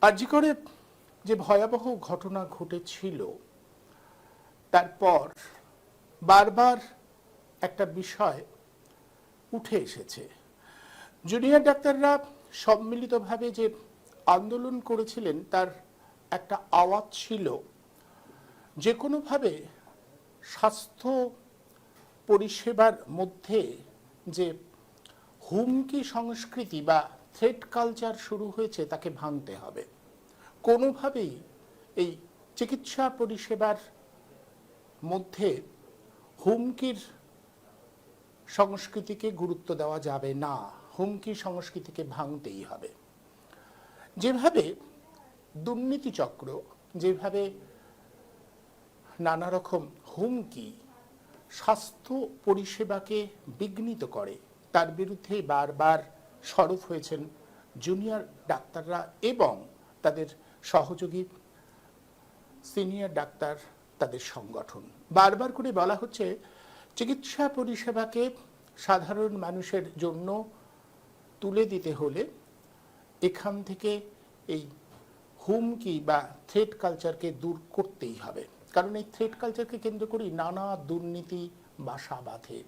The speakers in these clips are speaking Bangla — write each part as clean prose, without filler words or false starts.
আরজি করে যে ভয়াবহ ঘটনা ঘটেছিল তারপর বারবার একটা বিষয় উঠে এসেছে। জুনিয়র ডাক্তাররা সম্মিলিতভাবে যে আন্দোলন করেছিলেন তার একটা আওয়াজ ছিল যে কোনোভাবে স্বাস্থ্য পরিষেবার মধ্যে যে হুমকি সংস্কৃতি বা থ্রেট কালচার শুরু হয়েছে তাকে ভাঙতে হবে। কোনোভাবেই এই চিকিৎসা পরিষেবার মধ্যে হুমকির সংস্কৃতিকে গুরুত্ব দেওয়া যাবে না, হুমকি সংস্কৃতিকে ভাঙতেই হবে। যেভাবে দুর্নীতি চক্র, যেভাবে নানা রকম হুমকি স্বাস্থ্য পরিষেবাকে বিঘ্নিত করে, তার বিরুদ্ধে বারবার সরব হয়েছেন জুনিয়র ডাক্তাররা এবং তাদের সহযোগী সিনিয়র ডাক্তার, তাদের সংগঠন। বারবার করে বলা হচ্ছে চিকিৎসা পরিষেবাকে সাধারণ মানুষের জন্য তুলে দিতে হলে এখান থেকে এই হুমকি বা থ্রেট কালচারকে দূর করতেই হবে। কারণ এই থ্রেট কালচারকে কেন্দ্র করেই নানা দুর্নীতি বাসা বাঁধে।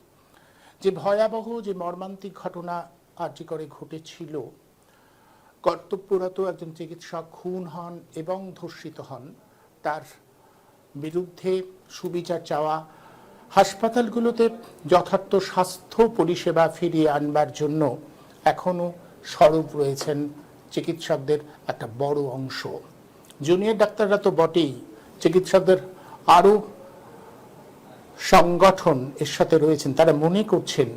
যে ভয়াবহ, যে মর্মান্তিক ঘটনা আরজি করে ঘটেছিল, কর্তব্যরত একজন চিকিৎসক খুন হন এবং ধর্ষিত হন, তার বিরুদ্ধে সুবিচার চাওয়া, হাসপাতালগুলোতে যথার্থ স্বাস্থ্য পরিষেবা ফিরিয়ে আনবার জন্য এখনও সরব রয়েছেন চিকিৎসকদের একটা বড় অংশ। জুনিয়র ডাক্তাররা তো বটেই, চিকিৎসকদের আরও সংগঠন এর সাথে রয়েছেন। তারা মনে করছেন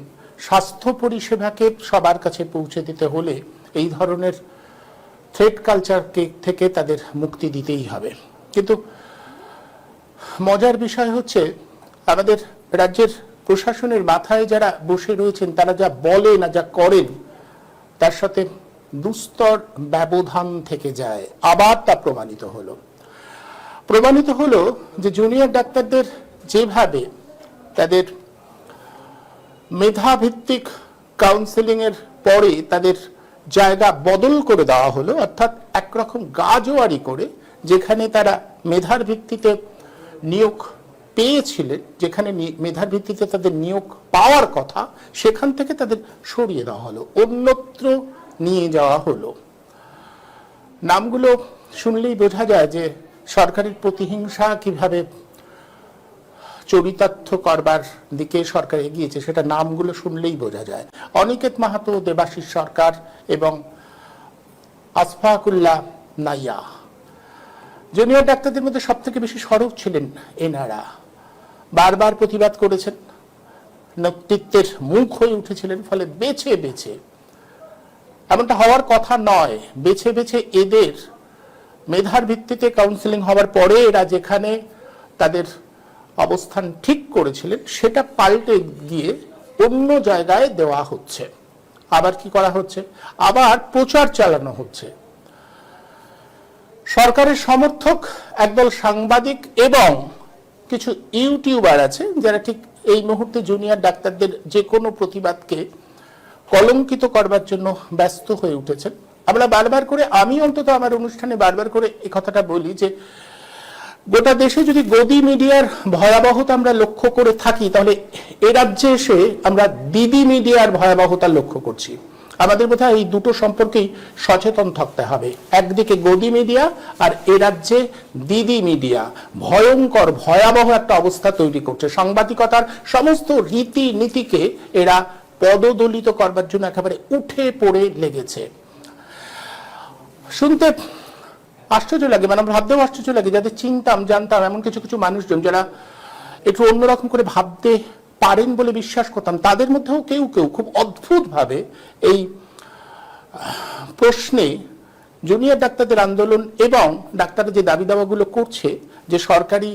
স্বাস্থ্য পরিষেবাকে সবার কাছে পৌঁছে দিতে হলে এই ধরনের থ্রেট কালচারকে থেকে তাদের মুক্তি দিতেই হবে। কিন্তু মজার বিষয় হচ্ছে আমাদের রাজ্যের প্রশাসনের মাথায় যারা বসে রয়েছেন তারা যা বলেন না যা করেন তার সাথে দুস্তর ব্যবধান থেকে যায়। আবার তা প্রমাণিত হলো যে জুনিয়র ডাক্তারদের যেভাবে তাদের মেধাভিত্তিক কাউন্সেলিং এর পরে তাদের জায়গা বদল করে দেওয়া হলো, অর্থাৎ একরকম গাজোয়ারি করে, যেখানে তারা মেধার ভিত্তিতে নিয়োগ পেয়েছিলেন, যেখানে মেধার ভিত্তিতে তাদের নিয়োগ পাওয়ার কথা, সেখান থেকে তাদের সরিয়ে দেওয়া হলো, অন্যত্র নিয়ে যাওয়া হলো। নামগুলো শুনলেই বোঝা যায় যে সরকারের প্রতিহিংসা কিভাবে চরিতার্থ করবার দিকে সরকার এগিয়েছে, সেটা নামগুলো শুনলেই বোঝা যায়। অনিকেত মাহাতো, দেবাশিস সরকার এবং আসফাকুল্লাহ নাইয়া। জুনিয়র ডাক্তারদের মধ্যে সব থেকে বেশি সরব ছিলেন এনারা। বারবার প্রতিবাদ করেছেন, নেতৃত্বের মুখ হয়ে উঠেছিলেন। ফলে বেছে বেছে, এমনটা হওয়ার কথা নয়, বেছে বেছে এদের মেধার ভিত্তিতে কাউন্সেলিং হওয়ার পরে এরা যেখানে তাদের অবস্থান ঠিক করেছিলেন সেটা পাল্টে গিয়ে অন্য জায়গায় দেওয়া হচ্ছে। আবার কি করা হচ্ছে? আবার প্রচার চালানো হচ্ছে। সরকারের সমর্থক একদল সাংবাদিক এবং কিছু ইউটিউবার আছে যারা ঠিক এই মুহূর্তে জুনিয়র ডাক্তারদের যে কোনো প্রতিবাদকে কলঙ্কিত করবার জন্য ব্যস্ত হয়ে উঠেছেন। আমরা বারবার করে, আমি অন্তত আমার অনুষ্ঠানে বারবার করে এই কথাটা বলি যে গোটা দেশে যদি গদি মিডিয়ার ভয়াবহতা আমরা লক্ষ্য করে থাকি, তাহলে এ রাজ্যে এসে আমরা দিদি মিডিয়ার ভয়াবহতা লক্ষ্য করছি। আমাদের বোধহয় এই দুটো সম্পর্কেই সচেতন থাকতে হবে। একদিকে গদি মিডিয়া আর এ রাজ্যে দিদি মিডিয়া ভয়ঙ্কর ভয়াবহ একটা অবস্থা তৈরি করছে। সাংবাদিকতার সমস্ত রীতি নীতিকে এরা পদদলিত করবার জন্য একেবারে উঠে পড়ে লেগেছে। শুনতে আশ্চর্য লাগে, মানে ভাবতেও আশ্চর্য লাগে, যাদের চিনতাম জানতাম এমন কিছু কিছু মানুষজন যারা একটু অন্যরকম করে ভাবতে পারেন বলে বিশ্বাস করতাম, তাদের মধ্যেও কেউ কেউ খুব অদ্ভুতভাবে এই প্রশ্নে জুনিয়র ডাক্তারদের আন্দোলন এবং ডাক্তাররা যে দাবি দাওয়াগুলো করছে যে সরকারি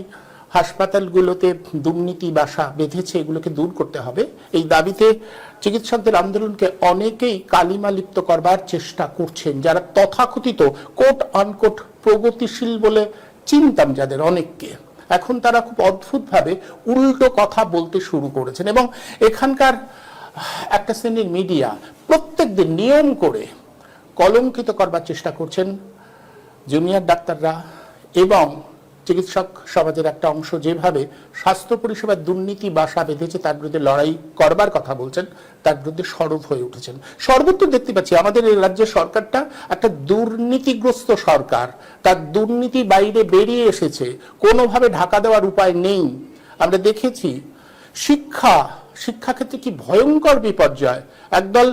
হাসপাতালগুলোতে দুর্নীতি বাসা বেঁধেছে, এগুলোকে দূর করতে হবে, এই দাবিতে চিকিৎসকদের আন্দোলনকে অনেকেই কালিমা লিপ্ত করবার চেষ্টা করছেন। যারা তথাকথিত কোট আনকোট প্রগতিশীল বলে চিনতাম যাদের অনেককে, এখন তারা খুব অদ্ভুতভাবে উল্টো কথা বলতে শুরু করেছেন। এবং এখানকার একটা শ্রেণীর মিডিয়া প্রত্যেক দিন নিয়ম করে কলঙ্কিত করবার চেষ্টা করছেন জুনিয়র ডাক্তাররা এবং চিকিৎসক সমাজের একটা অংশ যেভাবে স্বাস্থ্য পরিষেবার দুর্নীতি বাসা বেঁধেছে তার বিরুদ্ধে লড়াই করবার কথা বলছেন, তার বিরুদ্ধে সরব হয়ে উঠেছেন। সর্বত্র দেখতে পাচ্ছি আমাদের এই রাজ্যের সরকারটা একটা দুর্নীতিগ্রস্ত সরকার, তার দুর্নীতি বাইরে বেরিয়ে এসেছে, কোনোভাবে ঢাকা দেওয়ার উপায় নেই। আমরা দেখেছি শিক্ষাক্ষেত্রে কি ভয়ঙ্কর বিপর্যয়, একদল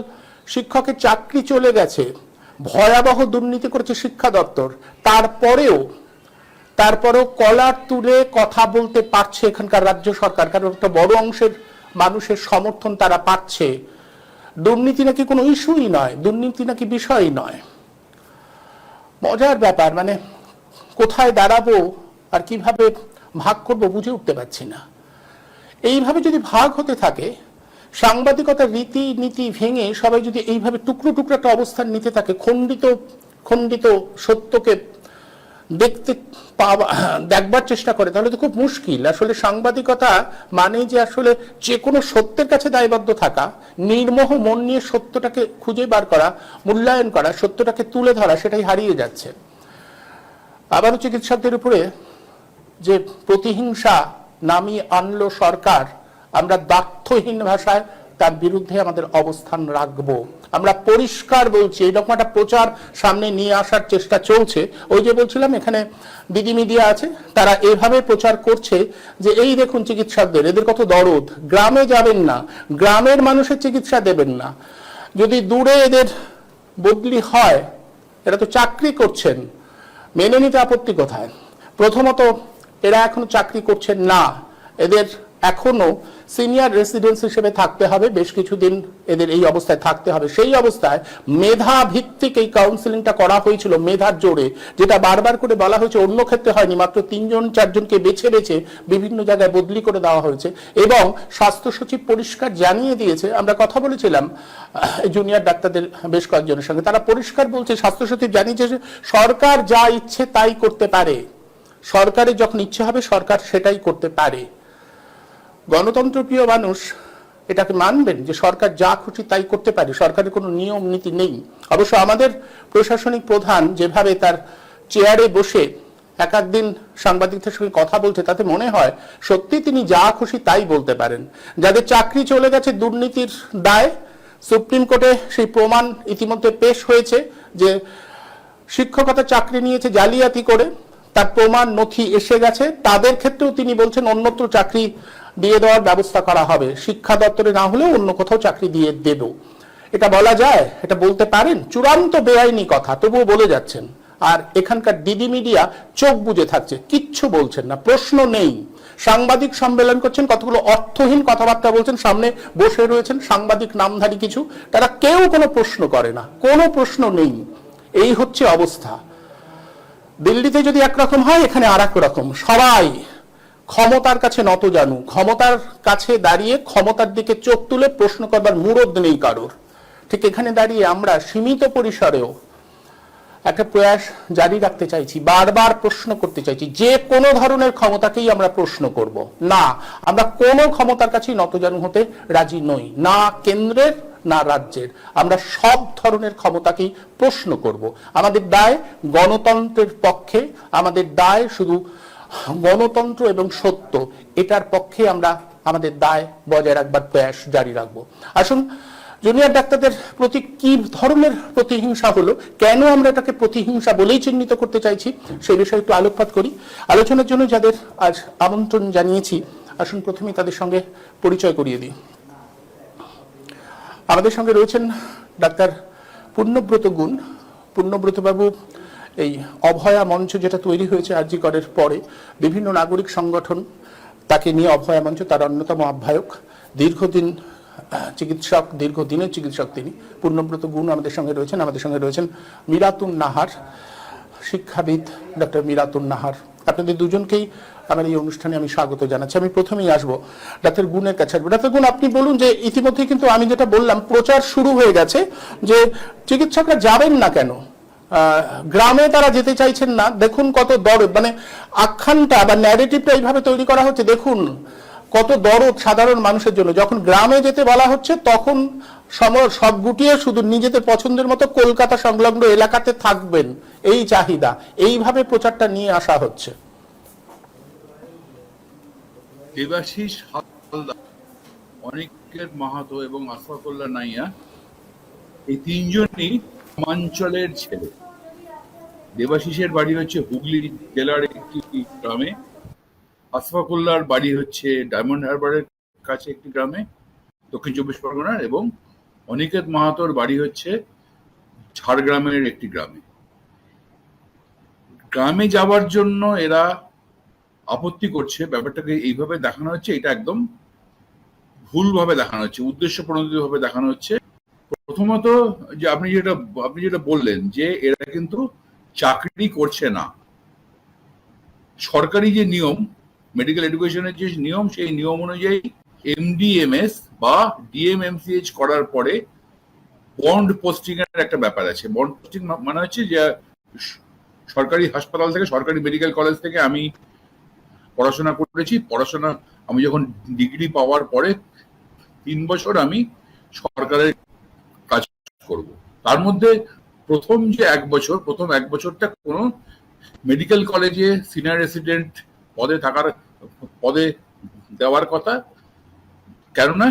শিক্ষকের চাকরি চলে গেছে, ভয়াবহ দুর্নীতি করেছে শিক্ষা দপ্তর, তারপরেও কলার তুলে কথা বলতে পারছে এখানকার রাজ্য সরকার, কারণ একটা বড় অংশের মানুষের সমর্থন তারা পাচ্ছে। দুর্নীতি নাকি কোনো ইস্যুই নয়, দুর্নীতি নাকি বিষয়ই নয়। মজার ব্যাপার, মানে কোথায় দাঁড়াবো আর কিভাবে ভাগ করব বুঝে উঠতে পারছি না। এইভাবে যদি ভাগ হতে থাকে, সাংবাদিকতার রীতি নীতি ভেঙে সবাই যদি এইভাবে টুকরো টুকরো একটা অবস্থান নিতে থাকে, খণ্ডিত সত্যকে দেখবার চেষ্টা করে, তাহলে তো খুব মুশকিল। আসলে সাংবাদিকতা মানে যে আসলে যে কোনো সত্যের কাছে দায়বদ্ধ থাকা, নির্মোহ মন নিয়ে সত্যটাকে খুঁজে বার করা, মূল্যায়ন করা, সত্যটাকে তুলে ধরা, সেটাই হারিয়ে যাচ্ছে। আবারও চিকিৎসকদের উপরে যে প্রতিহিংসা নামিয়ে আনলো সরকার, আমরা দার্থহীন ভাষায় তার বিরুদ্ধে আমাদের অবস্থান রাখবো। আমরা পরিষ্কার বলছি, এইরকম একটা প্রচার সামনে নিয়ে আসার চেষ্টা চলছে। ওই যে বলছিলাম এখানে দিদি মিডিয়া আছে, তারা এভাবে প্রচার করছে যে এই দেখুন চিকিৎসকদের, এদের কত দরদ, গ্রামে যাবেন না, গ্রামের মানুষের চিকিৎসা দেবেন না, যদি দূরে এদের বদলি হয়, এরা তো চাকরি করছেন, মেনে নিতে আপত্তি কোথায়? প্রথমত এরা এখনো চাকরি করছেন না, এদের এখনো সিনিয়র রেসিডেন্স হিসেবে থাকতে হবে, বেশ কিছুদিন এদের এই অবস্থায় থাকতে হবে। সেই অবস্থায় মেধা ভিত্তিক এই কাউন্সিলিংটা করা হয়েছিল, মেধার জোরে, যেটা বারবার করে বলা হয়েছে অন্য ক্ষেত্রে হয়নি, মাত্র 3-4জনকে বেছে বেছে বিভিন্ন জায়গায় বদলি করে দেওয়া হয়েছে। এবং স্বাস্থ্য সচিব পরিষ্কার জানিয়ে দিয়েছে, আমরা কথা বলেছিলাম জুনিয়র ডাক্তারদের বেশ কয়েকজনের সঙ্গে, তারা পরিষ্কার বলছে, স্বাস্থ্য সচিব জানিয়েছে যে সরকার যা ইচ্ছে তাই করতে পারে, সরকারের যখন ইচ্ছে হবে সরকার সেটাই করতে পারে। গণতন্ত্রপ্রিয় মানুষ এটাকে মানবেন যে সরকার যা খুশি তাই করতে পারে, সরকারের কোনো নিয়ম নীতি নেই। অবশ্য আমাদের প্রশাসনিক প্রধান যেভাবে তার চেয়ারে বসে এক একদিন সাংবাদিকদের সঙ্গে কথা বলছে, তাতে মনে হয় সত্যি তিনি যা খুশি তাই বলতে পারেন। যাদের চাকরি চলে গেছে দুর্নীতির দায়, সুপ্রিম কোর্টে সেই প্রমাণ ইতিমধ্যে পেশ হয়েছে যে শিক্ষকতা চাকরি নিয়েছে জালিয়াতি করে, তার প্রমাণ নথি এসে গেছে, তাদের ক্ষেত্রেও তিনি বলছেন অন্যত্র চাকরি দিয়ে দেওয়ার ব্যবস্থা করা হবে, শিক্ষা দপ্তরে না হলেও অন্য কোথাও চাকরি দিয়ে দেব। এটা বলা যায়? এটা বলতে পারেন? চূড়ান্ত বেআইনি কথা, তবুও বলে যাচ্ছেন। আর এখানকার দিদি মিডিয়া চোখ বুজে থাকছে, কিচ্ছু বলছেন না, প্রশ্ন নেই। সাংবাদিক সম্মেলন করছেন, কতগুলো অর্থহীন কথাবার্তা বলছেন, সামনে বসে রয়েছেন সাংবাদিক নামধারী কিছু, তারা কেউ কোনো প্রশ্ন করে না, কোনো প্রশ্ন নেই। এই হচ্ছে অবস্থা। দিল্লিতে যদি একরকম হয়, এখানে আর এক রকম। সবাই ক্ষমতার কাছে নত জানু, ক্ষমতার কাছে দাঁড়িয়ে ক্ষমতার দিকে চোখ তুলে প্রশ্ন করবার মুরদ নেই কারোর। ঠিক এখানে দাঁড়িয়ে আমরা সীমিত পরিসরেও একটা প্রয়াস জারি রাখতে চাইছি, বারবার প্রশ্ন করতে চাইছি, যে কোনো ধরনের ক্ষমতাকেই আমরা প্রশ্ন করব না, আমরা কোনো ক্ষমতার কাছেই নতজানু হতে রাজি নই, না কেন্দ্রের না রাজ্যের। আমরা সব ধরনের ক্ষমতাকেই প্রশ্ন করব। আমাদের দায় গণতন্ত্রের পক্ষে, আমাদের দায় শুধু গণতন্ত্র এবং সত্য, এটার পক্ষে আমরা আমাদের দায় বজায় রাখবার প্রয়াস জারি রাখবো। আসুন, জুনিয়র ডাক্তারদের প্রতি কি ধরনের প্রতিহিংসা হলো, কেন আমরা এটাকে প্রতিহিংসা বলেই চিহ্নিত করতে চাইছি, সেই বিষয়ে একটু আলোকপাত করি। আলোচনার জন্য যাদের আজ আমন্ত্রণ জানিয়েছি, আসুন প্রথমেই তাদের সঙ্গে পরিচয় করিয়ে দিই। আমাদের সঙ্গে রয়েছেন ডাক্তার পূর্ণব্রত গুণ। পূর্ণব্রত বাবু এই অভয়া মঞ্চ যেটা তৈরি হয়েছে আরজি করের পরে, বিভিন্ন নাগরিক সংগঠন তাকে নিয়ে অভয়া মঞ্চ, তার অন্যতম আহ্বায়ক, দীর্ঘদিন চিকিৎসক, দীর্ঘদিনের চিকিৎসক তিনি। পূর্ণব্রত গুণ আমাদের সঙ্গে রয়েছেন। আমাদের সঙ্গে রয়েছেন মিরাতুন নাহার, শিক্ষাবিদ ডক্টর মিরাতুন নাহার। আপনাদের দুজনকেই আমার এই অনুষ্ঠানে আমি স্বাগত জানাচ্ছি। আমি প্রথমেই আসবো ডাক্তার গুণের কাছে। ডাক্তার গুণ, আপনি বলুন যে ইতিমধ্যে কিন্তু আমি যেটা বললাম, প্রচার শুরু হয়ে গেছে যে চিকিৎসকরা যাবেন না কেন, গ্রামে তারা যেতে চাইছেন না। দেখুন কত দরদ, মানে আখ্যানটা বা ন্যারেটিভটা এইভাবে তৈরি করা হচ্ছে। দেখুন কত দরদ সাধারণ মানুষের জন্য। যখন গ্রামে যেতে বলা হচ্ছে তখন সব গুটিয়ে শুধু নিজেদের পছন্দের মতো কলকাতা সংলগ্ন এলাকাতে থাকবেন, এই চাহিদা, এইভাবে প্রচারটা নিয়ে আসা হচ্ছে। দেবাশিস হালদার, অনিকেত মাহাতো এবং আশফাকুল্লাহ নাইয়া, এই তিনজনই গ্রামাঞ্চলের ছেলে। দেবাশিসের বাড়ি হচ্ছে হুগলি জেলার একটি গ্রামে, আশফাকুল্লাহর বাড়ি হচ্ছে ডায়মন্ড হারবারের কাছে একটি গ্রামে, দক্ষিণ চব্বিশ পরগনার, এবং অনিকেত মাহাতোর বাড়ি হচ্ছে ঝাড়গ্রামের একটি গ্রামে। গ্রামে যাওয়ার জন্য এরা আপত্তি করছে। ব্যাপারটাকে এইভাবে দেখানো হচ্ছে, এটা একদম ভুলভাবে দেখানো হচ্ছে, উদ্দেশ্য প্রণোদিত ভাবে দেখানো হচ্ছে। প্রথমত, যে আপনি যেটা বললেন যে এরা কিন্তু চাকরি করছে না। সরকারি যে নিয়ম, মেডিকেল এডুকেশনের যে নিয়ম, সেই নিয়ম অনুযায়ী এমডিএমএস বা ডিএমএমসিএইচ করার পরে বন্ড পোস্টিং এর একটা ব্যাপার আছে। বন্ড পোস্টিং মানে হচ্ছে যে সরকারি হাসপাতাল থেকে, সরকারি মেডিকেল কলেজ থেকে আমি পড়াশোনা করেছি, আমি যখন ডিগ্রি পাওয়ার পরে 3 বছর আমি সরকারের কাজ করব। তার মধ্যে প্রথম এক বছরটা কোনো মেডিকেল কলেজে সিনিয়র রেসিডেন্ট পদে দেওয়ার কথা। কেননা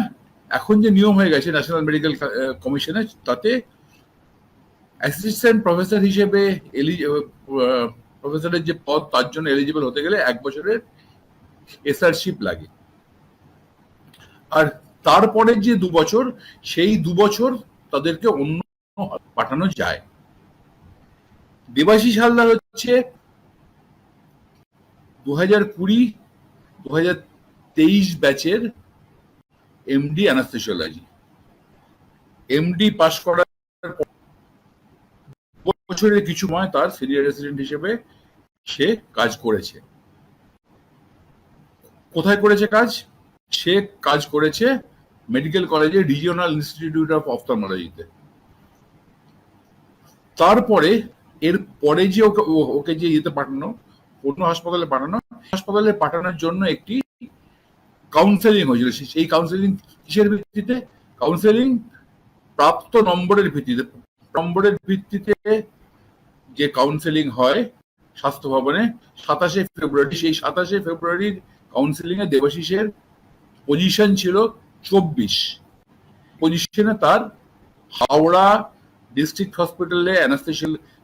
এখন যে নিয়ম হয়ে গেছে ন্যাশনাল মেডিকেল কমিশনে, তাতে অ্যাসিস্ট্যান্ট প্রফেসর হিসেবে প্রফেসরের যে পদ, তার জন্য এলিজিবল হতে গেলে 1 বছরের এসআরশিপ লাগে। আর তারপরে যে 2 বছর, সেই 2 বছর তাদেরকে অন্য পাঠানো যায়। দেবাশিস হালদার হচ্ছে 2020-2023 ব্যাচের এমডি অ্যানাস্থেসিওলজি। এমডি পাশ করার বছরের কিছু সময় তার সিনিয়র রেসিডেন্ট হিসেবে সে কাজ করেছে। কোথায় করেছে কাজ? সে কাজ করেছে মেডিকেল কলেজে রিজিওনাল ইনস্টিটিউট অফ অফথলমোলজিতে। তারপরে এর পরে যে ওকে যে ইয়েতে পাঠানো, অন্য হাসপাতালে পাঠানোর জন্য একটি কাউন্সেলিং হয়েছিল। সেই কাউন্সেলিং কিসের ভিত্তিতে? কাউন্সেলিং প্রাপ্ত নম্বরের ভিত্তিতে যে কাউন্সেলিং হয় স্বাস্থ্য ভবনে 27শে ফেব্রুয়ারি। সেই 27শে ফেব্রুয়ারির কাউন্সেলিং এ দেবাশিসের পজিশন ছিল 24। পজিশনে তার হাওড়া ডিস্ট্রিক্ট হসপিটালে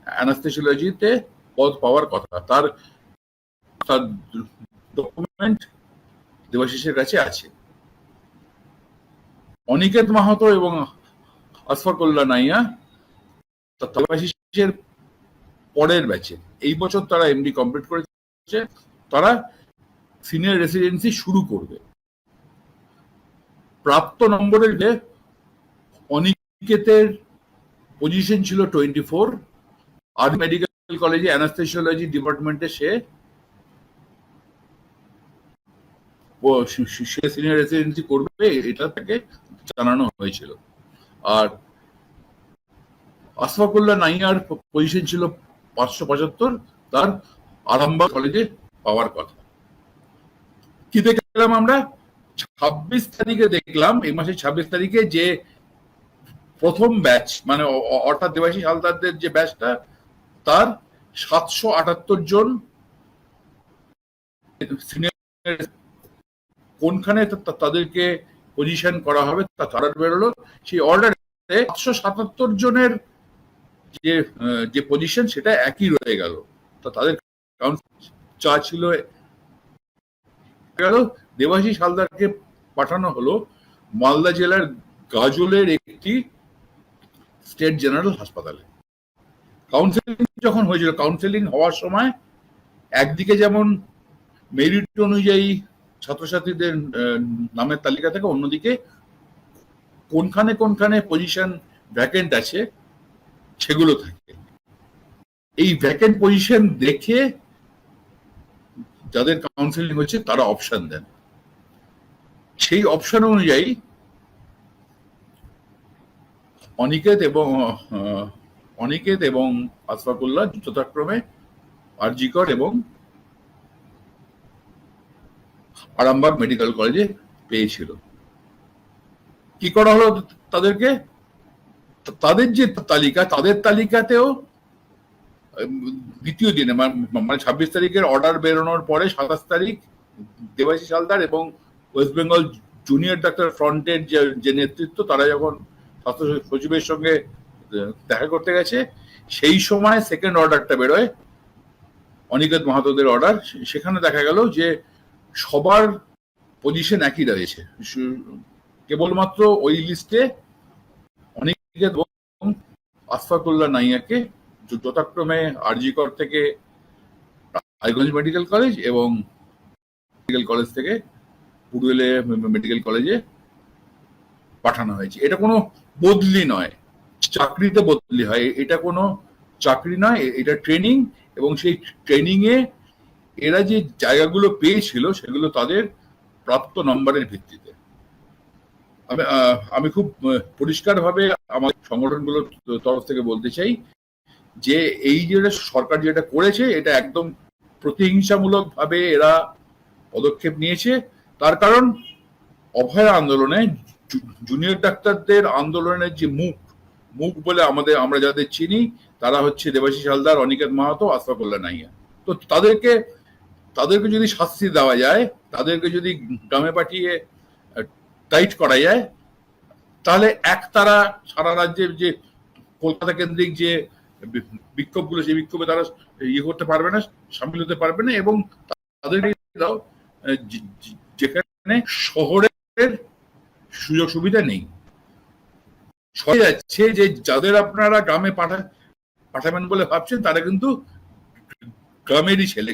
অ্যানাস্থেসিওলজিতে পদ পাওয়ার কথা। তার ডকুমেন্ট দেবাশিসের কাছে আছে। অনিকেত মাহাতো এবং আশফাকুল্লাহ নাইয়া দেবাশিসের পরের ব্যাচে, এই বছর তারা এমডি কমপ্লিট করেছে, তারা সিনিয়র রেসিডেন্সি শুরু করবে। প্রাপ্ত নম্বরের অনিকেতের পজিশন ছিল 24, আর মেডিকেল কলেজে অ্যানাস্থেসিওলজি ডিপার্টমেন্টে সে সিনিয়র রেসিডেন্সি করবে, এটা তাকে জানানো হয়েছিল। আর আশফাকুল্লাহ নাইয়ার পজিশন ছিল 575, তার আরামবাগ কলেজে পাওয়ার কথা। কি দেখলাম আমরা? 26 তারিখে দেখলাম, এই মাসের 26 তারিখে, যে প্রথম ব্যাচ, মানে অর্থাৎ দেবাশিস হালদারদের যে ব্যাচটা, তার 778 জন সিনিয়র, কোনখানে তাদেরকে পজিশন করা হবে তা অর্ডার বেরোলো। সেই অর্ডারে 777 জনের যে পজিশন, সেটা একই রয়ে গেল। তো তাদের চা ছিল গেল। দেবাশিস হালদারকে পাঠানো হলো মালদা জেলার গাজলের একটি স্টেট জেনারেল হাসপাতালে। কাউন্সেলিং যখন হয়েছিল, কাউন্সেলিং হওয়ার সময় একদিকে যেমন মেরিট অনুযায়ী ছাত্রছাত্রীদের নামের তালিকা থাকে, অন্যদিকে কোনখানে পজিশন ভ্যাকেন্ট আছে সেগুলো থাকে। এই ভ্যাকেন্ট পজিশন দেখে যাদের কাউন্সেলিং হচ্ছে তারা অপশন দেন। সেই অপশন অনুযায়ী অনিকেত এবং আশফাকুল্লাহ যথাক্রমে আরজিকর এবং আরামবাগ মেডিকেল কলেজে পেয়েছিল। কি করা হলো তাদেরকে? তাদের যে তালিকা, তাদের তালিকাতেও দ্বিতীয় দিনে মানে 26 তারিখের অর্ডার বেরোনোর পরে 27 তারিখ দেবাশিস হালদার এবং ওয়েস্ট বেঙ্গল জুনিয়র ডাক্তার ফ্রন্টের যে নেতৃত্ব, তারা যখন স্বাস্থ্য সচিবের সঙ্গে দেখা করতে গেছে, সেই সময় সেকেন্ড অর্ডারটা বেরোয়, অনিকেত মাহাতোদের অর্ডার। সেখানে দেখা গেল যে সবার পজিশন একই রয়েছে, কেবলমাত্র ওই লিস্টে অনিকেত এবং আশফাকুল্লাহ নাইয়াকে যথাক্রমে আরজি কর থেকে রায়গঞ্জ মেডিকেল কলেজ এবং মেডিকেল কলেজ থেকে পুরুলিয়া মেডিকেল কলেজে পাঠানো হয়েছে। এটা কোনো বদলি নয়, চাকরিতে বদলি হয়, এটা কোনো চাকরি নয়, এটা ট্রেনিং। এবং সেই ট্রেনিং এ এরা যে জায়গাগুলো পেয়েছিল সেগুলো তাদের প্রাপ্ত নম্বরের ভিত্তিতে। আমি খুব পরিষ্কারভাবে আমার সংগঠনগুলোর তরফ থেকে বলতে চাই যে এই যে সরকার যেটা করেছে, এটা একদম প্রতিহিংসামূলক ভাবে এরা পদক্ষেপ নিয়েছে। তার কারণ অভয়া আন্দোলনে জুনিয়র ডাক্তারদের আন্দোলনের যে মুখ বলে আমরা যাদের চিনি, তারা হচ্ছে দেবাশিস হালদার, অনিকেত মাহাতো, আশফাকুল্লাহ নাইয়া। তো তাদেরকে যদি শাস্তি দেওয়া যায়, তাদেরকে যদি গ্রামে পাঠিয়ে টাইট করা যায়, তাহলে তারা সারা রাজ্যের যে কলকাতা কেন্দ্রিক যে বিক্ষোভগুলো, সেই বিক্ষোভে তারা করতে পারবে না, সামিল হতে পারবে না। এবং তাদেরকে যেখানে শহরের সুযোগ সুবিধা নেই, যাচ্ছে যে যাদের আপনারা গ্রামে পাঠাবেন বলে ভাবছেন, তারা কিন্তু গ্রামেরই ছেলে।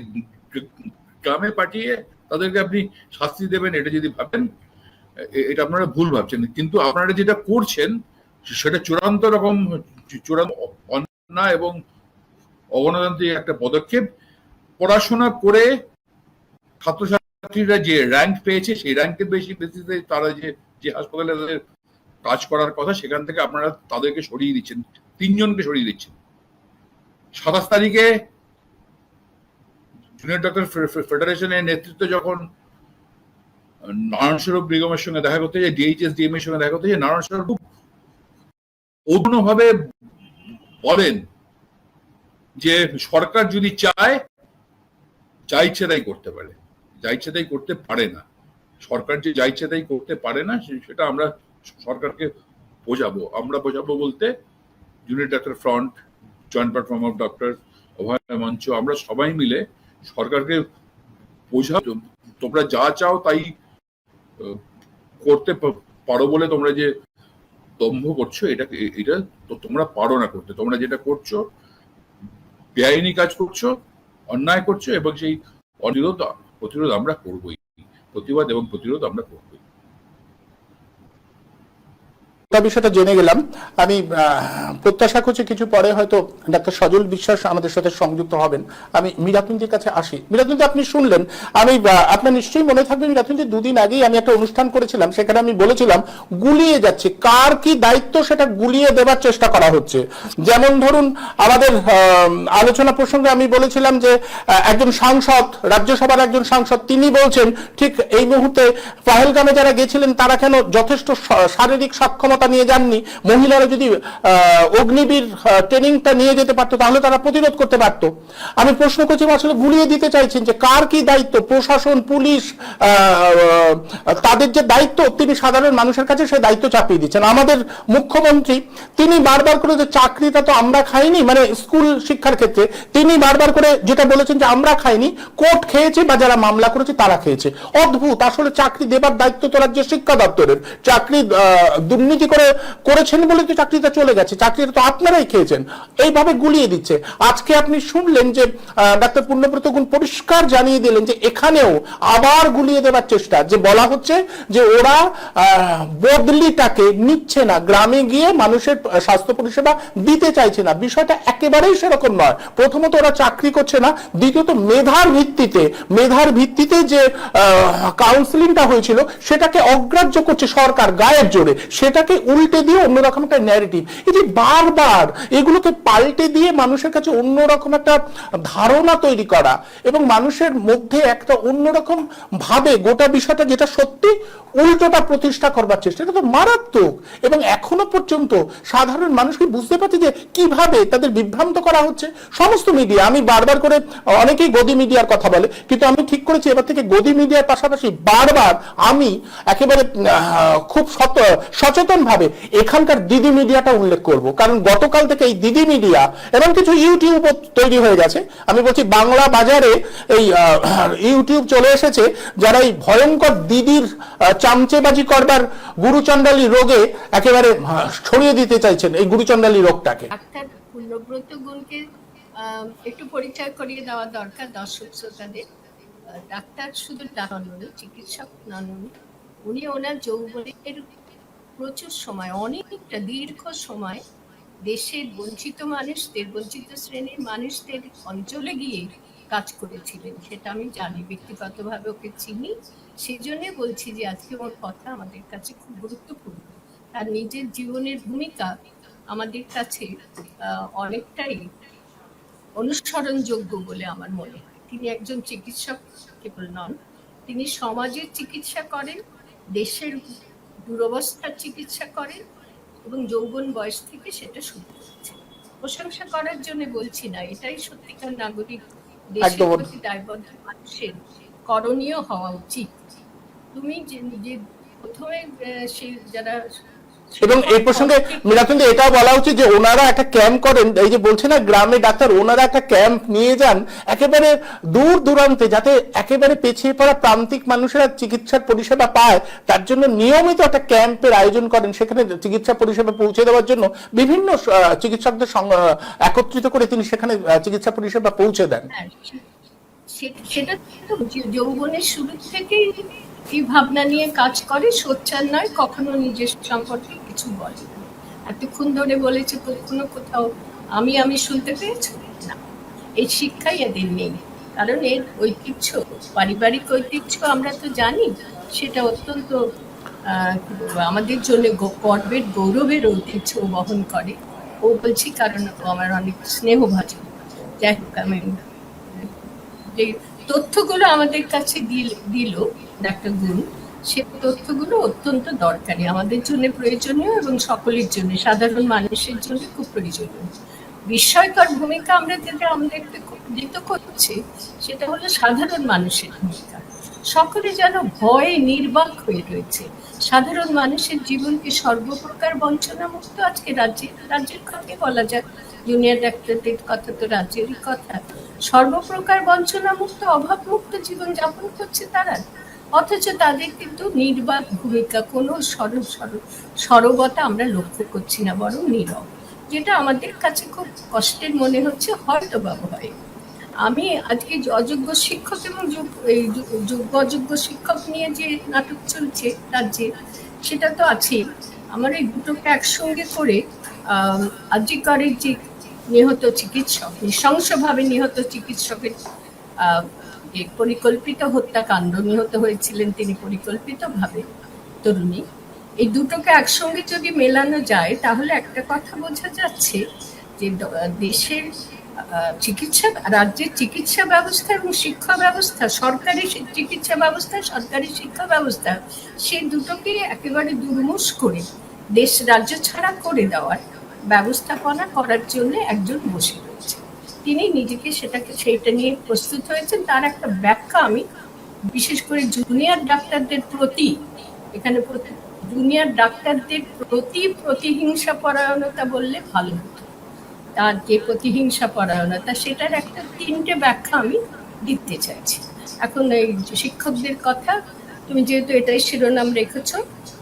গ্রামে পাঠিয়ে তাদেরকে আপনি শাস্তি দেবেন, এটা যদি ভাবেন, এটা আপনারা ভুল ভাবছেন। কিন্তু আপনারা যেটা করছেন সেটা চূড়ান্ত অন্যায় এবং অগণতান্ত্রিক একটা পদক্ষেপ। পড়াশোনা করে ছাত্রছাত্রীরা যে র্যাঙ্ক পেয়েছে, সেই র্যাঙ্কের বেসিসে তারা যে হাসপাতালে তাদের কাজ করার কথা, সেখান থেকে আপনারা তাদেরকে সরিয়ে দিচ্ছেন, 3 জনকে সরিয়ে দিচ্ছেন। 27 তারিখে জুনিয়র ডাক্তার ফেডারেশনের নেতৃত্বে যখন নারায়ণ স্বরূপ বেগমের সঙ্গে দেখা করতে যায়, ডিএইচএস ডিএম এর সঙ্গে দেখা করতে যায়, নারায়ণ স্বরূপ খুব অন্যভাবে বলেন যে সরকার যদি চায়, যা ইচ্ছে তাই করতে পারে, যা ইচ্ছে তাই করতে পারে না। সরকার যে যা ইচ্ছে তাই করতে পারে না, সেটা আমরা সরকারকে বোঝাবো। আমরা বোঝাবো বলতে junior doctor front, joint platform of doctor, Abhay Mancha, আমরা সবাই মিলে সরকারকে বোঝাবো, তোমরা যা চাও তাই করতে পারো বলে তোমরা যে দম্ভ করছো, এটা তোমরা পারো না করতে। তোমরা যেটা করছো বেআইনি কাজ করছো, অন্যায় করছো, এবং সেই প্রতিরোধ আমরা করবোই, প্রতিবাদ এবং প্রতিরোধ আমরা করবোই। বিষয়টা জেনে গেলাম। আমি প্রত্যাশা করছি কিছু পরে হয়তো ডাক্তার সজল বিশ্বাস আমাদের সাথে সংযুক্ত হবেন। আমি মীরাতুঞ্জির কাছে আসি। মীরাতুঞ্জি, আপনি শুনলেন, আমি আপনার নিশ্চয়ই মনে থাকবে মীরাতুঞ্জি, 2 দিন আগেই আমি একটা অনুষ্ঠান করেছিলাম, সেখানে আমি বলেছিলাম গুলিয়ে যাচ্ছে, কার কি দায়িত্ব সেটা গুলিয়ে দেবার চেষ্টা করা হচ্ছে। যেমন ধরুন, আমাদের আলোচনা প্রসঙ্গে আমি বলেছিলাম যে একজন সাংসদ, রাজ্যসভার একজন সাংসদ, তিনি বলছেন ঠিক এই মুহূর্তে পহেলগামে যারা গেছিলেন তারা কেন যথেষ্ট শারীরিক সক্ষমতা নিয়ে যাননি, মহিলারা যদি অগ্নিবীর ট্রেনিংটা নিয়ে যেতে পারতো তাহলে তারা প্রতিরোধ করতে পারত। আমি প্রশ্ন করছি, আসলে গুলিয়ে দিতে চাইছেন যে কার কি দায়িত্ব? প্রশাসন, পুলিশ, তাদের যে দায়িত্ব, তিনি সাধারণ মানুষের কাছে সেই দায়িত্ব চাপিয়ে দিচ্ছেন। আমাদের মুখ্যমন্ত্রী তিনি বারবার করে যে চাকরিটা তো আমরা খাইনি, মানে স্কুল শিক্ষার ক্ষেত্রে তিনি বারবার করে যেটা বলেছেন যে আমরা খাইনি, কোর্ট খেয়েছে বা যারা মামলা করেছে তারা খেয়েছে। অদ্ভুত, আসলে চাকরি দেবার দায়িত্ব তো রাজ্যের শিক্ষা দপ্তরের। চাকরি দুর্নীতি করেছেন বলে তো চাকরিটা চলে গেছে, চাকরিটা তো আপনারাই খেয়েছেন, এইভাবে গুলিয়ে দিচ্ছে। আজকে আপনি শুনলেন যে ডাক্তার পুণ্যব্রত গুণ পরিষ্কার জানিয়ে দিলেন যে এখানেও আবার গুলিয়ে দেবার চেষ্টা, যে বলা হচ্ছে যে ওরা বদলিটাকে নিচ্ছে না, গ্রামে গিয়ে মানুষের স্বাস্থ্য পরিষেবা দিতে চাইছে না। বিষয়টা একেবারেই সেরকম নয়। প্রথমত ওরা চাকরি করছে না, দ্বিতীয়ত মেধার ভিত্তিতে যে কাউন্সিলিংটা হয়েছিল সেটাকে অগ্রাহ্য করছে সরকার গায়ের জোরে, সেটাকে উল্টে দিয়ে অন্যরকম একটা ন্যারেটিভ, এই যে বারবার এগুলোকে পাল্টে দিয়ে মানুষের কাছে অন্যরকম একটা ধারণা তৈরি করা এবং মানুষের মধ্যে একটা অন্যরকম ভাবে গোটা বিষয়টা যেটা সত্যি উল্টোটা প্রতিষ্ঠা করবার চেষ্টা, এটা তো মারাত্মক। এবং এখনো পর্যন্ত সাধারণ মানুষকে বুঝতে পারছে যে কিভাবে তাদের বিভ্রান্ত করা হচ্ছে। সমস্ত মিডিয়া, আমি বারবার করে, অনেকেই গদি মিডিয়ার কথা বলে, কিন্তু আমি ঠিক করেছি এবার থেকে গদি মিডিয়ার পাশাপাশি বারবার আমি একেবারে খুব সচেতন ভাবে এখানকার দিদি মিডিয়াটা উল্লেখ করব। কারণ গতকাল থেকে এই দিদি মিডিয়া এবং কিছু ইউটিউব তৈরি হয়ে গেছে। আমি বলছি বাংলা বাজারে এই ইউটিউব চলে এসেছে যারা এই ভয়ঙ্কর দিদির চামচেবাজি করবার গুরুচণ্ডালী রোগে একেবারে ছড়িয়ে দিতে চাইছেন এই গুরুচণ্ডালী রোগটাকে। ডাক্তার পূর্ণব্রত গুণকে একটু পরিচয় করিয়ে দেওয়া দরকার দর্শক শ্রোতাদের। ডাক্তার শুধু ডাক্তার নন, চিকিৎসক নন, উনি ওনার যৌবনের প্রচুর সময়, অনেকটা দীর্ঘ সময় দেশের বঞ্চিত মানুষদের, বঞ্চিত শ্রেণীর মানুষদের অঞ্চলে গিয়ে কাজ করেছিলেন। সেটা আমি জানি, ব্যক্তিগতভাবে ওকে চিনি। সেই জন্যে বলছি যে আজকে ওর কথা আমাদের কাছে খুব গুরুত্বপূর্ণ। তার নিজের জীবনের ভূমিকা আমাদের কাছে অনেকটাই অনুসরণযোগ্য বলে আমার মনে হয়। তিনি একজন চিকিৎসক কেবল নন, তিনি সমাজের চিকিৎসা করেন, দেশের দুরবস্থার চিকিৎসা করেন এবং যৌবন বয়স থেকে সেটা শুরু করেছেন। প্রশংসা করার জন্য বলছি না, এটাই সত্যিকার নাগরিক, দেশের প্রতি দায়বদ্ধ মানুষের করণীয় হওয়া উচিত। তুমি যে প্রথমে সেই যারা, এবং এই প্রসঙ্গে মিরাতুন্দি এটাও বলা উচিত যে ওনারা একটা ক্যাম্প করেন, এই যে বলছে না গ্রামে ডাক্তার, ওনারা একটা ক্যাম্প নিয়ে যান একেবারে দূর দূরান্তে, যাতে একেবারে পিছিয়ে পড়া প্রান্তিক মানুষেরা চিকিৎসার পরিষেবা পায়। তার জন্য নিয়মিত একটা ক্যাম্পের আয়োজন করেন, সেখানে চিকিৎসা পরিষেবা পৌঁছে দেওয়ার জন্য বিভিন্ন চিকিৎসকদের একত্রিত করে তিনি সেখানে চিকিৎসা পরিষেবা পৌঁছে দেন। সেটা যৌবনের শুরু থেকেই এই ভাবনা নিয়ে কাজ করে, সোচ্চার নয়, কখনো নিজের সম্পর্কে কিছু বলে না। এতক্ষণ ধরে বলেছে কখনো কোথাও আমি শুনতে পেয়েছি না, এই শিক্ষাই এদের নেই। কারণ এর ঐতিহ্য, পারিবারিক ঐতিহ্য আমরা তো জানি, সেটা অত্যন্ত আমাদের জন্য গর্বের, গৌরবের ঐতিহ্য বহন করে। ও বলছি কারণ ও আমার অনেক স্নেহভাজন। যাই হোক, আমি যে তথ্যগুলো আমাদের কাছে দিল ডাক্তার গুণ, সে তথ্যগুলো অত্যন্ত দরকারি, আমাদের জন্য প্রয়োজনীয় এবং সকলের জন্য, সাধারণ মানুষের জন্য খুব প্রয়োজনীয়। বিস্ময়কর ভূমিকা আমরা যেটা আমাদেরকে দিত করছে, সেটা হলো সাধারণ মানুষের ভূমিকা। সকলে যেন ভয়ে নির্বাক হয়ে রয়েছে। সাধারণ মানুষের জীবনকে সর্বপ্রকার বঞ্চনা মুক্ত, আজকে রাজ্যের কথাই বলা যায়, জুনিয়র ডাক্তারদের কথা তো রাজ্যেরই কথা, সর্বপ্রকার বঞ্চনা মুক্ত, অভাব মুক্ত জীবন যাপন করছে তারা। অথচ তাদের কিন্তু নির্বাক ভূমিকা, কোনো সরবতা আমরা লক্ষ্য করছি না, বরং নীরব, যেটা আমাদের কাছে খুব কষ্টের মনে হচ্ছে, হয়তো বা ভয়। আমি আজকে অযোগ্য শিক্ষক এবং যোগ্য অযোগ্য শিক্ষক নিয়ে যে নাটক চলছে রাজ্যে, সেটা তো আছেই। আমার এই দুটোকে একসঙ্গে করে আজিকারের যে নিহত চিকিৎসক, নৃশংসভাবে নিহত চিকিৎসকের যে পরিকল্পিত হত্যাকাণ্ড, নিহত হয়েছিলেন তিনি পরিকল্পিতভাবে, তরুণী, এই দুটোকে একসঙ্গে যদি মেলানো যায় তাহলে একটা কথা বোঝা যাচ্ছে যে দেশের চিকিৎসা, রাজ্যের চিকিৎসা ব্যবস্থা এবং শিক্ষা ব্যবস্থা, সরকারি চিকিৎসা ব্যবস্থা, সরকারি শিক্ষা ব্যবস্থা, সেই দুটোকে একেবারে দুর্মুষ করে দেশ রাজ্য ছাড়া করে দেওয়ার ব্যবস্থাপনা করার জন্য একজন বসে রয়েছে। তিনি নিজেকে সেইটা নিয়ে প্রস্তুত হয়েছেন। তার একটা ব্যাখ্যা আমি বিশেষ করে জুনিয়র ডাক্তারদের প্রতি, এখানে জুনিয়র ডাক্তারদের প্রতি প্রতিহিংসা পরায়ণতা বললে ভালো হতো। তার যে প্রতিহিংসা পরায়ণতা, সেটার একটা 3টে ব্যাখ্যা আমি দিতে চাইছি। এখন এই শিক্ষকদের কথা, তুমি যেহেতু এটাই শিরোনাম রেখেছ,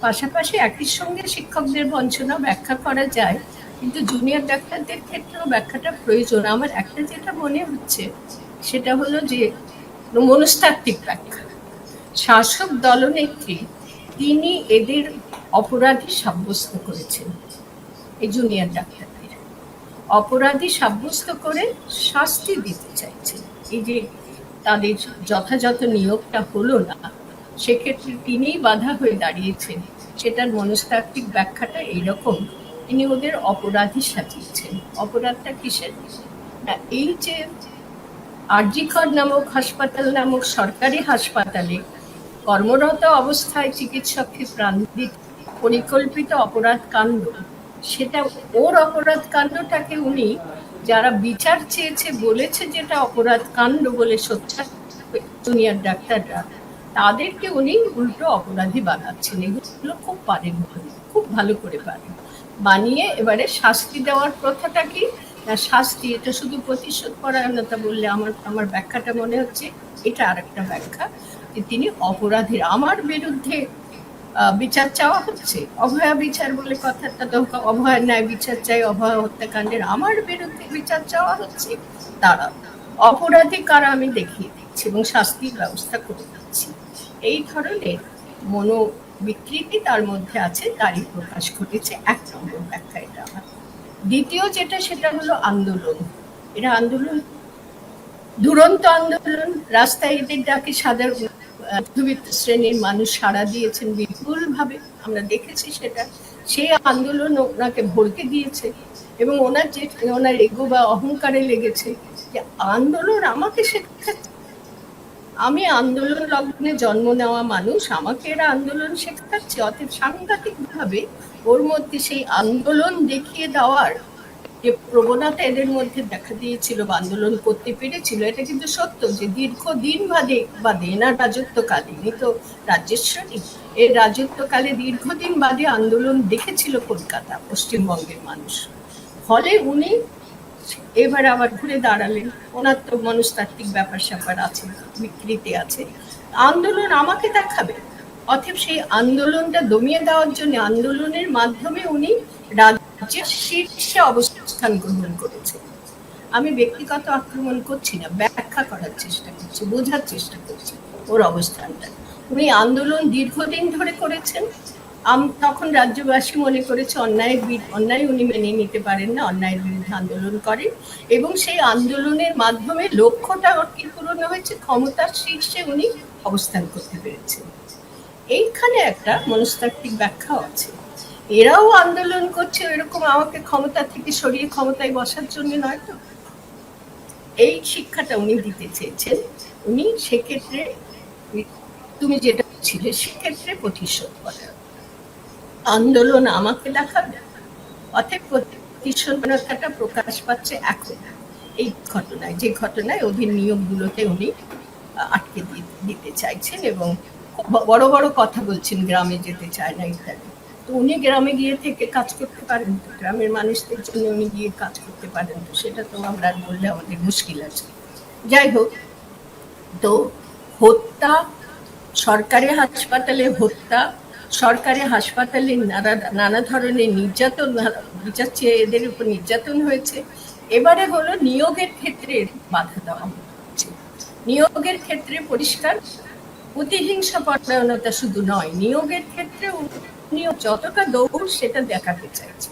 পাশাপাশি একই সঙ্গে শিক্ষকদের বঞ্চনা ব্যাখ্যা করা যায়, কিন্তু জুনিয়র ডাক্তারদের ক্ষেত্রেও ব্যাখ্যাটা প্রয়োজন। আমার একটা যেটা মনে হচ্ছে সেটা হলো যে মনস্তাত্ত্বিক ব্যাখ্যা। শাসক দলনেত্রী তিনি এদের অপরাধী সাব্যস্ত করেছেন, এই জুনিয়র ডাক্তারদের অপরাধী সাব্যস্ত করে শাস্তি দিতে চাইছেন। এই যে তাদের যথাযথ নিয়োগটা হলো না, সেক্ষেত্রে তিনিই বাধা হয়ে দাঁড়িয়েছেন সেটার মনস্তাত্ত্বিক ব্যাখ্যাটা এইরকম, তিনি ওদের অপরাধী সাজিয়েছেন। অপরাধটা কিসের? না, এই যে আরজিকর নামক হাসপাতাল নামক সরকারি হাসপাতালে কর্মরত অবস্থায় চিকিৎসককে প্রাণ দিতে পরিকল্পিত অপরাধ কাণ্ড, সেটা ওর অপরাধ কাণ্ডটাকে উনি, যারা বিচার চেয়েছে বলেছে যেটা অপরাধ কাণ্ড বলে সোচ্চার জুনিয়র ডাক্তাররা, তাদেরকে উনি উল্টো অপরাধী বানাচ্ছেন। এগুলো খুব পারেন, খুব ভালো করে পারেন বানিয়ে এবারে শাস্তি দেওয়ার প্রথাটা কি না, শাস্তি এটা শুধু প্রতিশোধ পরায়ণতা বললে আমার ব্যাখ্যাটা মনে হচ্ছে এটা আরেকটা ব্যাখ্যা, যে তিনি অপরাধীর আমার বিরুদ্ধে বিচার চাওয়া হচ্ছে, অভয়া বিচার বলে কথাটা তো, অভয়ের ন্যায় বিচার চাই, অভয়া হত্যাকাণ্ডের আমার বিরুদ্ধে বিচার চাওয়া হচ্ছে, তারা অপরাধী কারা আমি দেখিয়ে দিচ্ছি এবং শাস্তির ব্যবস্থা করে দিচ্ছি। এই ধরনের মনোবিকৃতি তার মধ্যে আছে, তারই প্রকাশ ঘটেছে এক নম্বর ব্যাখ্যা এটা আমার। দ্বিতীয় যেটা, সেটা হলো আন্দোলন। এরা আন্দোলন, দুরন্ত আন্দোলন, রাস্তায় এদের ডাকে সাধারণ মধ্যবিত্ত শ্রেণীর মানুষ সাড়া দিয়েছেন বিপুল ভাবে, আমরা দেখেছি সেটা। সেই আন্দোলন ওনাকে ভরকে দিয়েছে এবং ওনার এগো বা অহংকারে লেগেছে যে আন্দোলন আমাকে শেখাচ্ছে, আমি আন্দোলন লগ্নে জন্ম নেওয়া মানুষ, আমাকে এরা আন্দোলন শেখাচ্ছে। অতএব সাংঘাতিক ভাবে ওর মধ্যে সেই আন্দোলন দেখিয়ে দেওয়ার যে প্রবণতা এদের মধ্যে দেখা দিয়েছিল বা আন্দোলন করতে পেরেছিল, এটা কিন্তু সত্য যে দীর্ঘদিন বাদে এনার রাজত্বকালে, ইনি তো রাজ্যেশ্বরী, এই রাজত্বকালে দীর্ঘদিন বাদে আন্দোলন দেখেছিল কলকাতা, পশ্চিমবঙ্গের মানুষ। ফলে উনি এবার আবার ঘুরে দাঁড়ালেন, ওনার তো মনস্তাত্ত্বিক ব্যাপার স্যাপার আছে, বিকৃতি আছে, আন্দোলন আমাকে দেখাবে। অতএব সেই আন্দোলনটা দমিয়ে দেওয়ার জন্য আন্দোলনের মাধ্যমে উনি রাজ্যের শীর্ষে অবস্থান গ্রহণ করেছে। আমি ব্যক্তিগত আক্রমণ করছি না, ব্যাখ্যা করার চেষ্টা করছি, বোঝার চেষ্টা করছি ওর অবস্থানটা। উনি আন্দোলন দীর্ঘদিন ধরে করেছেন, তখন রাজ্যবাসী মনে করেছে অন্যায় উনি মেনে নিতে পারেন না, অন্যায়ের বিরুদ্ধে আন্দোলন করেন এবং সেই আন্দোলনের মাধ্যমে লক্ষ্যটা কি পূরণ হয়েছে, ক্ষমতার শীর্ষে উনি অবস্থান করতে পেরেছেন। এইখানে একটা মনস্তাত্ত্বিক ব্যাখ্যাও আছে। এরাও আন্দোলন করছে এরকম আমাকে ক্ষমতা থেকে সরিয়ে ক্ষমতায় বসার জন্য নয় তো, এই শিক্ষাটা উনি দিতে চেয়েছেন। উনি সেক্ষেত্রে তুমি যেটা ছিলে সেক্ষেত্রে প্রতিশোধ করা, আন্দোলন আমাকে দেখাবে। অতএব প্রতিশোধটা প্রকাশ পাচ্ছে এখন এই ঘটনায়, যে ঘটনায় অধীন নিয়োগগুলোতে উনি আটকে দিতে চাইছেন এবং বড় বড় কথা বলছেন, গ্রামে যেতে চায় না ইত্যাদি। তো উনি গ্রামে গিয়ে থেকে কাজ করতে পারেন তো, গ্রামের মানুষদের জন্য উনি গিয়ে কাজ করতে পারেন তো, সেটা তো আমরা বললে আমাদের মুশকিল আছে। যাই হোক, তো হত্যা, সরকারি হাসপাতালে হত্যা, সরকারি হাসপাতালে নানা ধরনের নির্যাতন, বিচার চেয়ে এদের উপর নির্যাতন হয়েছে। এবারে হলো নিয়োগের ক্ষেত্রে বাধা দেওয়া হচ্ছে। নিয়োগের ক্ষেত্রে পরিষ্কার প্রতিহিংসা পরায়ণতা শুধু নয়, নিয়োগের ক্ষেত্রে যতটা দৌড় সেটা দেখাতে চাইছে।